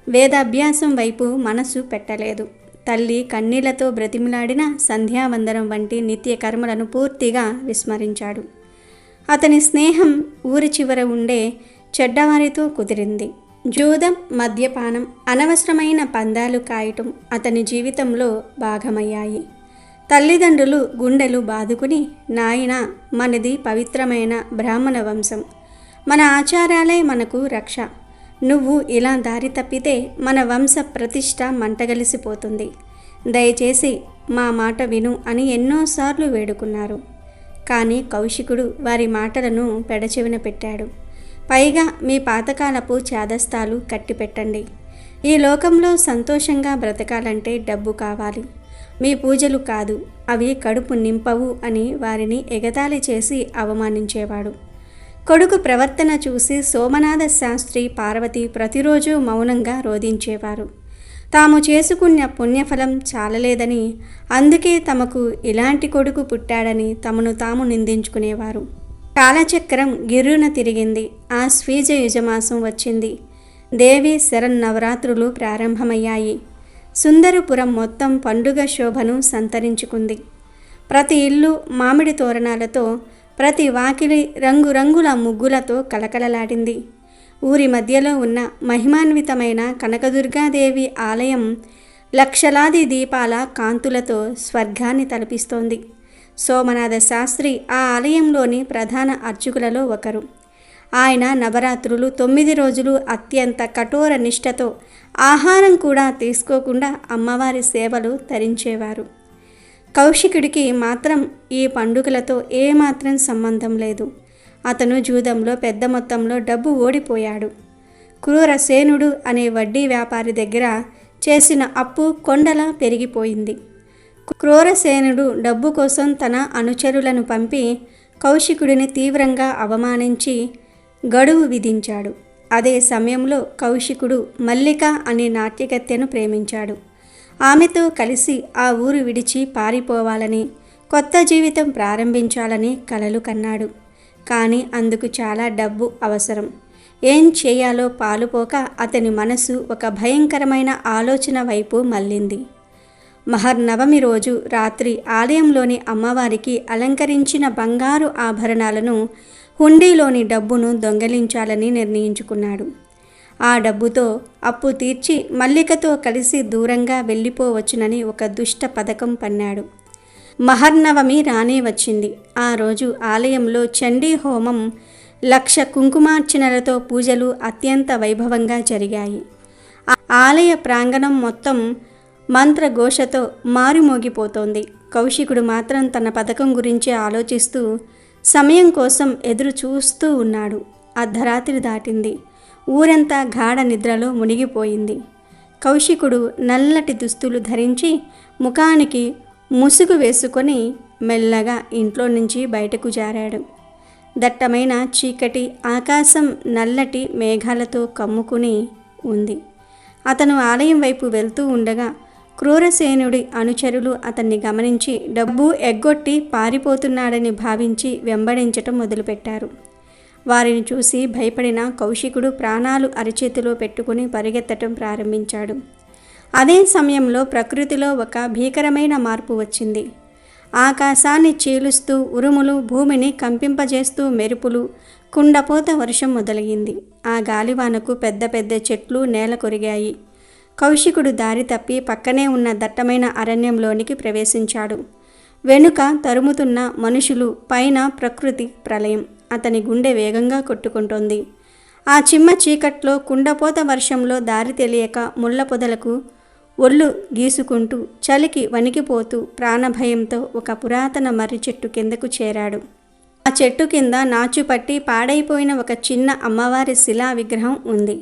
వేదాభ్యాసం వైపు మనసు పెట్టలేదు. తల్లి కన్నీళ్లతో బ్రతిమిలాడిన సంధ్యావందనం వంటి నిత్య కర్మలను పూర్తిగా విస్మరించాడు. అతని స్నేహం ఊరి చివర ఉండే చెడ్డవారితో కుదిరింది. జూదం, మద్యపానం, అనవసరమైన పందాలు కాయటం అతని జీవితంలో భాగమయ్యాయి. తల్లిదండ్రులు గుండెలు బాదుకుని, నాయనా, మనది పవిత్రమైన బ్రాహ్మణ వంశం, మన ఆచారాలే మనకు రక్ష. నువ్వు ఇలా దారి తప్పితే మన వంశ ప్రతిష్ట మంటగలిసిపోతుంది. దయచేసి మా మాట విను అని ఎన్నోసార్లు వేడుకున్నారు. కానీ కౌశికుడు వారి మాటలను పెడచెవిన పెట్టాడు. పైగా మీ పాతకాలపు చాదస్తాలు కట్టిపెట్టండి. ఈ లోకంలో సంతోషంగా బ్రతకాలంటే డబ్బు కావాలి. మీ పూజలు కాదు, అవి కడుపు నింపవు అని వారిని ఎగతాళి చేసి అవమానించేవాడు. కొడుకు ప్రవర్తన చూసి సోమనాథ శాస్త్రి, పార్వతి ప్రతిరోజు మౌనంగా రోధించేవారు. తాము చేసుకున్న పుణ్యఫలం చాలలేదని, అందుకే తమకు ఇలాంటి కొడుకు పుట్టాడని తమను తాము నిందించుకునేవారు. కాలచక్రం గిర్రున తిరిగింది. ఆ స్వీజ యుజమాసం వచ్చింది. దేవి శరన్నవరాత్రులు ప్రారంభమయ్యాయి. సుందరపురం మొత్తం పండుగ శోభను సంతరించుకుంది. ప్రతి ఇల్లు మామిడి తోరణాలతో, ప్రతి వాకిలి రంగురంగుల ముగ్గులతో కలకలలాడింది. ఊరి మధ్యలో ఉన్న మహిమాన్వితమైన కనకదుర్గాదేవి ఆలయం లక్షలాది దీపాల కాంతులతో స్వర్గాన్ని తలపిస్తోంది. సోమనాథ శాస్త్రి ఆ ఆలయంలోని ప్రధాన అర్చకులలో ఒకరు. ఆయన నవరాత్రులు 9 రోజులు అత్యంత కఠోర నిష్ఠతో ఆహారం కూడా తీసుకోకుండా అమ్మవారి సేవలు తరించేవారు. కౌశికుడికి మాత్రం ఈ పండుగలతో ఏమాత్రం సంబంధం లేదు. అతను జూదంలో పెద్ద మొత్తంలో డబ్బు ఓడిపోయాడు. క్రూరసేనుడు అనే వడ్డీ వ్యాపారి దగ్గర చేసిన అప్పు కొండలా పెరిగిపోయింది. క్రూరసేనుడు డబ్బు కోసం తన అనుచరులను పంపి కౌశికుడిని తీవ్రంగా అవమానించి గడువు విధించాడు. అదే సమయంలో కౌశికుడు మల్లిక అనే నాట్యగత్తెను ప్రేమించాడు. ఆమెతో కలిసి ఆ ఊరు విడిచి పారిపోవాలని, కొత్త జీవితం ప్రారంభించాలని కలలు కన్నాడు. కానీ అందుకు చాలా డబ్బు అవసరం. ఏం చేయాలో పాలుపోక అతని మనసు ఒక భయంకరమైన ఆలోచన వైపు మళ్ళింది. మహర్నవమి రోజు రాత్రి ఆలయంలోని అమ్మవారికి అలంకరించిన బంగారు ఆభరణాలను, హుండీలోని డబ్బును దొంగిలించాలని నిర్ణయించుకున్నాడు. ఆ డబ్బుతో అప్పు తీర్చి మల్లికతో కలిసి దూరంగా వెళ్ళిపోవచ్చునని ఒక దుష్ట పథకం పన్నాడు. మహర్నవమి రానే వచ్చింది. ఆ రోజు ఆలయంలో చండీ హోమం, 1,00,000 కుంకుమార్చనలతో పూజలు అత్యంత వైభవంగా జరిగాయి. ఆలయ ప్రాంగణం మొత్తం మంత్రఘోషతో మారుమోగిపోతోంది. కౌశికుడు మాత్రం తన పథకం గురించి ఆలోచిస్తూ సమయం కోసం ఎదురు చూస్తూ ఉన్నాడు. అర్ధరాత్రి దాటింది. ఊరంతా గాఢ నిద్రలో మునిగిపోయింది. కౌశికుడు నల్లటి దుస్తులు ధరించి ముఖానికి ముసుగు వేసుకొని మెల్లగా ఇంట్లో నుంచి బయటకు జారాడు. దట్టమైన చీకటి, ఆకాశం నల్లటి మేఘాలతో కమ్ముకుని ఉంది. అతను ఆలయం వైపు వెళ్తూ ఉండగా క్రూరసేనుడి అనుచరులు అతన్ని గమనించి డబ్బు ఎగ్గొట్టి పారిపోతున్నాడని భావించి వెంబడించటం మొదలుపెట్టారు. వారిని చూసి భయపడిన కౌశికుడు ప్రాణాలు అరచేతిలో పెట్టుకుని పరిగెత్తటం ప్రారంభించాడు. అదే సమయంలో ప్రకృతిలో ఒక భీకరమైన మార్పు వచ్చింది. ఆకాశాన్ని చీలుస్తూ ఉరుములు, భూమిని కంపింపజేస్తూ మెరుపులు, కుండపోత వర్షం మొదలయ్యింది. ఆ గాలివానకు పెద్ద పెద్ద చెట్లు నేల కొరిగాయి. కౌశికుడు దారి తప్పి పక్కనే ఉన్న దట్టమైన అరణ్యంలోనికి ప్రవేశించాడు. వెనుక తరుముతున్న మనుషులు, పైన ప్రకృతి ప్రళయం. అతని గుండె వేగంగా కొట్టుకుంటోంది. ఆ చిమ్మ చీకట్లో, కుండపోత వర్షంలో దారి తెలియక ముళ్ళ పొదలకు ఒళ్ళు గీసుకుంటూ, చలికి వణికిపోతూ, ప్రాణభయంతో ఒక పురాతన మర్రి చెట్టు కిందకు చేరాడు. ఆ చెట్టు కింద నాచుపట్టి పాడైపోయిన ఒక చిన్న అమ్మవారి శిలా విగ్రహం ఉంది.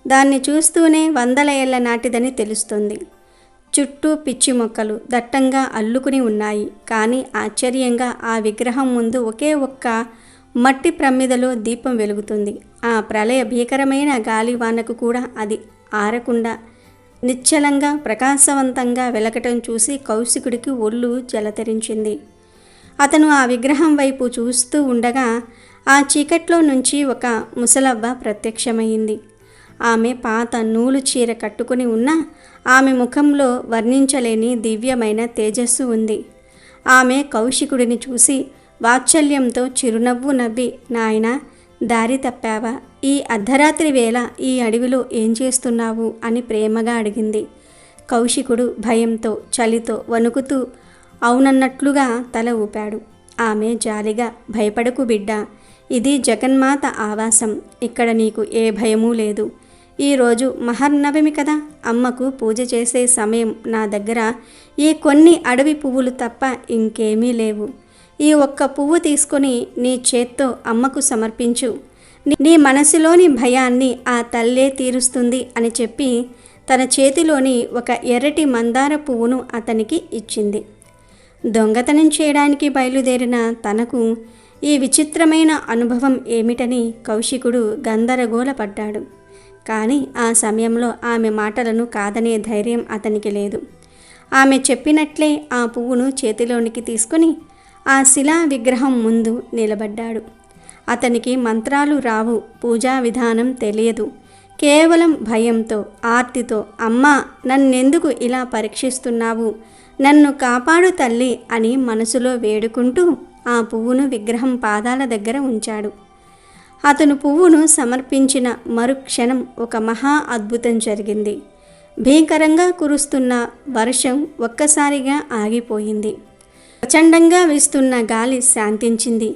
దాన్ని చూస్తూనే 100 ఏళ్ల నాటిదని తెలుస్తుంది. చుట్టూ పిచ్చి మొక్కలు దట్టంగా అల్లుకుని ఉన్నాయి. కానీ ఆశ్చర్యంగా ఆ విగ్రహం ముందు ఒకే ఒక్క మట్టి ప్రమిదలో దీపం వెలుగుతుంది. ఆ ప్రళయ భీకరమైన గాలివానకు కూడా అది ఆరకుండా నిశ్చలంగా ప్రకాశవంతంగా వెలకటం చూసి కౌశికుడికి ఒళ్ళు జలతరించింది. అతను ఆ విగ్రహం వైపు చూస్తూ ఉండగా ఆ చీకట్లో నుంచి ఒక ముసలవ్వ ప్రత్యక్షమైంది. ఆమె పాత నూలు చీర కట్టుకుని ఉన్న ఆమె ముఖంలో వర్ణించలేని దివ్యమైన తేజస్సు ఉంది. ఆమె కౌశికుడిని చూసి వాత్సల్యంతో చిరునవ్వు నవ్వి, నాయనా, దారి తప్పావా? ఈ అర్ధరాత్రి వేళ ఈ అడవిలో ఏం చేస్తున్నావు అని ప్రేమగా అడిగింది. కౌశికుడు భయంతో, చలితో వణుకుతూ అవునన్నట్లుగా తల ఊపాడు. ఆమె జాలిగా, భయపడకు బిడ్డా, ఇది జగన్మాత ఆవాసం. ఇక్కడ నీకు ఏ భయమూ లేదు. ఈరోజు మహర్నవమి కదా, అమ్మకు పూజ చేసే సమయం. నా దగ్గర ఈ కొన్ని అడవి పువ్వులు తప్ప ఇంకేమీ లేవు. ఈ ఒక్క పువ్వు తీసుకొని నీ చేత్తో అమ్మకు సమర్పించు. నీ మనసులోని భయాన్ని ఆ తల్లే తీరుస్తుంది అని చెప్పి తన చేతిలోని ఒక ఎర్రటి మందార పువ్వును అతనికి ఇచ్చింది. దొంగతనం చేయడానికి బయలుదేరిన తనకు ఈ విచిత్రమైన అనుభవం ఏమిటని కౌశికుడు గందరగోళపడ్డాడు. కానీ ఆ సమయంలో ఆమె మాటలను కాదనే ధైర్యం అతనికి లేదు. ఆమె చెప్పినట్లే ఆ పువ్వును చేతిలోనికి తీసుకుని ఆ శిలా విగ్రహం ముందు నిలబడ్డాడు. అతనికి మంత్రాలు రావు, పూజా విధానం తెలియదు. కేవలం భయంతో, ఆర్తితో, అమ్మా, నన్నెందుకు ఇలా పరీక్షిస్తున్నావు? నన్ను కాపాడు తల్లి అని మనసులో వేడుకుంటూ ఆ పువ్వును విగ్రహం పాదాల దగ్గర ఉంచాడు. అతను పువ్వును సమర్పించిన మరుక్షణం ఒక మహా అద్భుతం జరిగింది. భీకరంగా కురుస్తున్న వర్షం ఒక్కసారిగా ఆగిపోయింది. ప్రచండంగా వీస్తున్న గాలి శాంతించింది.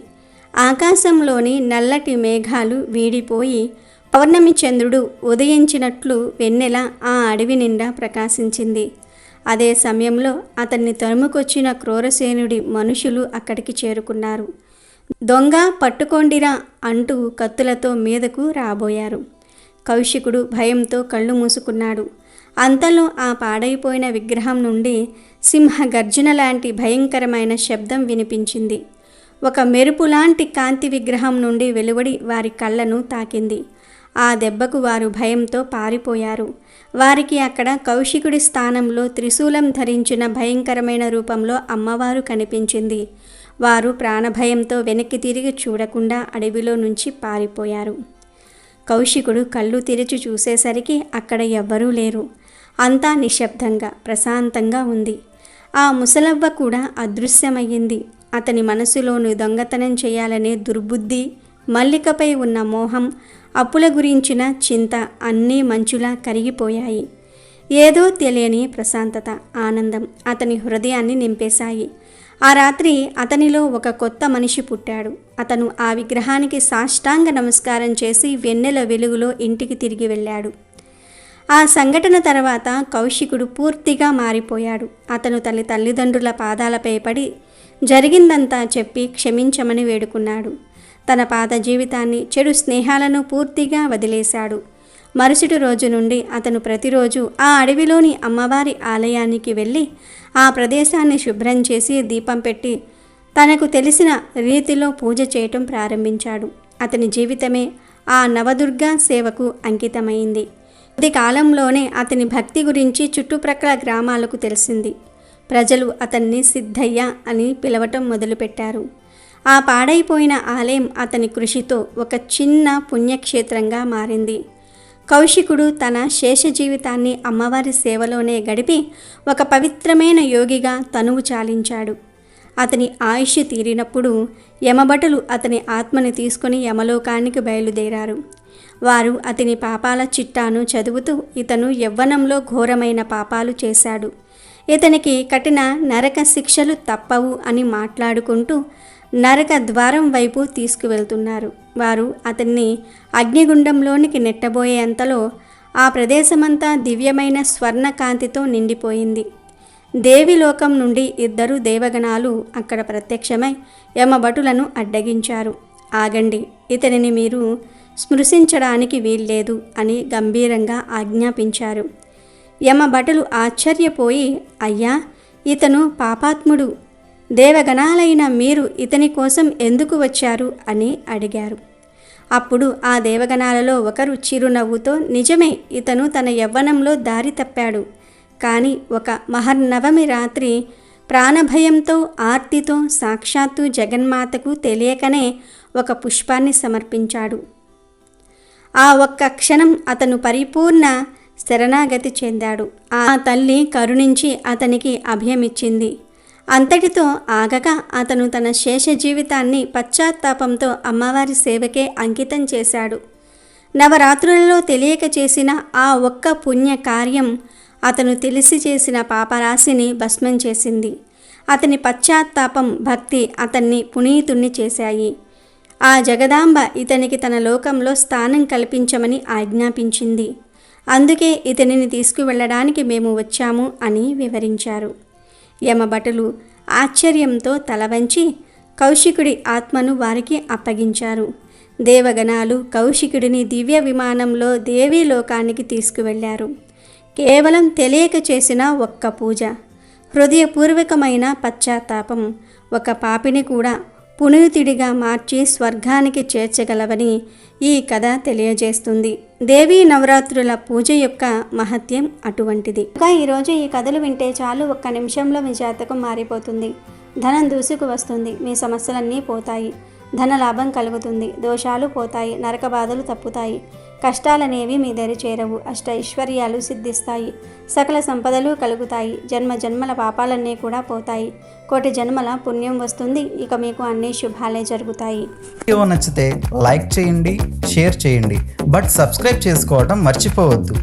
ఆకాశంలోని నల్లటి మేఘాలు వీడిపోయి పౌర్ణమి చంద్రుడు ఉదయించినట్లు వెన్నెల ఆ అడవి నిండా ప్రకాశించింది. అదే సమయంలో అతన్ని తరుముకొచ్చిన క్రూరసేనుడి మనుషులు అక్కడికి చేరుకున్నారు. దొంగ పట్టుకోండిరా అంటూ కత్తులతో మీదకు రాబోయారు. కౌశికుడు భయంతో కళ్ళు మూసుకున్నాడు. అంతలో ఆ పాడైపోయిన విగ్రహం నుండి సింహ గర్జన లాంటి భయంకరమైన శబ్దం వినిపించింది. ఒక మెరుపు లాంటి కాంతి విగ్రహం నుండి వెలువడి వారి కళ్ళను తాకింది. ఆ దెబ్బకు వారు భయంతో పారిపోయారు. వారికి అక్కడ కౌశికుడి స్థానంలో త్రిశూలం ధరించిన భయంకరమైన రూపంలో అమ్మవారు కనిపించింది. వారు ప్రాణభయంతో వెనక్కి తిరిగి చూడకుండా అడవిలో నుంచి పారిపోయారు. కౌశికుడు కళ్ళు తెరిచి చూసేసరికి అక్కడ ఎవ్వరూ లేరు. అంతా నిశ్శబ్దంగా ప్రశాంతంగా ఉంది. ఆ ముసలవ్వ కూడా అదృశ్యమయ్యింది. అతని మనసులోని దొంగతనం చేయాలనే దుర్బుద్ధి, మల్లికపై ఉన్న మోహం, అప్పుల గురించిన చింత అన్నీ మంచులా కరిగిపోయాయి. ఏదో తెలియని ప్రశాంతత, ఆనందం అతని హృదయాన్ని నింపేశాయి. ఆ రాత్రి అతనిలో ఒక కొత్త మనిషి పుట్టాడు. అతను ఆ విగ్రహానికి సాష్టాంగ నమస్కారం చేసి వెన్నెల వెలుగులో ఇంటికి తిరిగి వెళ్ళాడు. ఆ సంఘటన తర్వాత కౌశికుడు పూర్తిగా మారిపోయాడు. అతను తన తల్లిదండ్రుల పాదాలపై పడి జరిగిందంతా చెప్పి క్షమించమని వేడుకున్నాడు. తన పాత జీవితాన్ని, చెడు స్నేహాలను పూర్తిగా వదిలేశాడు. మరుసటి రోజు నుండి అతను ప్రతిరోజు ఆ అడవిలోని అమ్మవారి ఆలయానికి వెళ్ళి ఆ ప్రదేశాన్ని శుభ్రం చేసి దీపం పెట్టి తనకు తెలిసిన రీతిలో పూజ చేయటం ప్రారంభించాడు. అతని జీవితమే ఆ నవదుర్గా సేవకు అంకితమైంది. కొద్ది కాలంలోనే అతని భక్తి గురించి చుట్టుప్రక్కల గ్రామాలకు తెలిసింది. ప్రజలు అతన్ని సిద్ధయ్య అని పిలవటం మొదలుపెట్టారు. ఆ పాడైపోయిన ఆలయం అతని కృషితో ఒక చిన్న పుణ్యక్షేత్రంగా మారింది. కౌశికుడు తన శేష జీవితాన్ని అమ్మవారి సేవలోనే గడిపి ఒక పవిత్రమైన యోగిగా తనువు చాలించాడు. అతని ఆయుష్ తీరినప్పుడు యమభటులు అతని ఆత్మని తీసుకుని యమలోకానికి బయలుదేరారు. వారు అతని పాపాల చిట్టాను చదువుతూ ఇతను యవ్వనంలో ఘోరమైన పాపాలు చేశాడు, ఇతనికి కఠిన నరక శిక్షలు తప్పవు అని మాట్లాడుకుంటూ నరక ద్వారం వైపు తీసుకువెళ్తున్నారు. వారు అతన్ని అగ్నిగుండంలోనికి నెట్టబోయేంతలో ఆ ప్రదేశమంతా దివ్యమైన స్వర్ణకాంతితో నిండిపోయింది. దేవిలోకం నుండి 2 దేవగణాలు అక్కడ ప్రత్యక్షమై యమభటులను అడ్డగించారు. ఆగండి, ఇతనిని మీరు స్పృశించడానికి వీల్లేదు అని గంభీరంగా ఆజ్ఞాపించారు. యమభటులు ఆశ్చర్యపోయి, అయ్యా, ఇతను పాపాత్ముడు, దేవగణాలైన మీరు ఇతని కోసం ఎందుకు వచ్చారు అని అడిగారు. అప్పుడు ఆ దేవగణాలలో ఒకరు చిరునవ్వుతో, నిజమే, ఇతను తన యవ్వనంలో దారి తప్పాడు. కానీ ఒక మహర్నవమి రాత్రి ప్రాణభయంతో, ఆర్తితో సాక్షాత్తు జగన్మాతకు తెలియకనే ఒక పుష్పాన్ని సమర్పించాడు. ఆ ఒక్క క్షణం అతను పరిపూర్ణ శరణాగతి చెందాడు. ఆ తల్లి కరుణించి అతనికి అభయమిచ్చింది. అంతటితో ఆగక అతను తన శేష జీవితాన్ని పశ్చాత్తాపంతో అమ్మవారి సేవకే అంకితం చేశాడు. నవరాత్రులలో తెలియక చేసిన ఆ ఒక్క పుణ్య కార్యం అతను తెలిసి చేసిన పాపరాశిని భస్మం చేసింది. అతని పశ్చాత్తాపం, భక్తి అతన్ని పునీతుణ్ణి చేశాయి. ఆ జగదాంబ ఇతనికి తన లోకంలో స్థానం కల్పించమని ఆజ్ఞాపించింది. అందుకే ఇతనిని తీసుకువెళ్ళడానికి మేము వచ్చాము అని వివరించారు. యమభటులు ఆశ్చర్యంతో తలవంచి కౌశికుడి ఆత్మను వారికి అప్పగించారు. దేవగణాలు కౌశికుడిని దివ్య విమానంలో దేవీ లోకానికి తీసుకువెళ్లారు. కేవలం తెలియక చేసిన ఒక్క పూజ, హృదయపూర్వకమైన పశ్చాత్తాపం ఒక పాపిని కూడా పునీతుడిగా మార్చి స్వర్గానికి చేర్చగలవని ఈ కథ తెలియజేస్తుంది. దేవీ నవరాత్రుల పూజ యొక్క మహత్యం అటువంటిది. ఇంకా ఈరోజు ఈ కథలు వింటే చాలు, ఒక్క నిమిషంలో మీ జాతకం మారిపోతుంది. ధనం దూసుకు వస్తుంది, మీ సమస్యలన్నీ పోతాయి, ధన లాభం కలుగుతుంది, దోషాలు పోతాయి, నరక బాధలు తప్పుతాయి, కష్టాలనేవి మీ దరి చేరవు, అష్ట ఐశ్వర్యాలు సిద్ధిస్తాయి, సకల సంపదలు కలుగుతాయి, జన్మ జన్మల పాపాలన్నీ కూడా పోతాయి, కోటి జన్మల పుణ్యం వస్తుంది. ఇక మీకు అన్ని శుభాలే జరుగుతాయి. వీడియో నచ్చితే లైక్ చేయండి, షేర్ చేయండి, బట్ సబ్స్క్రైబ్ చేసుకోవడం మర్చిపోవద్దు.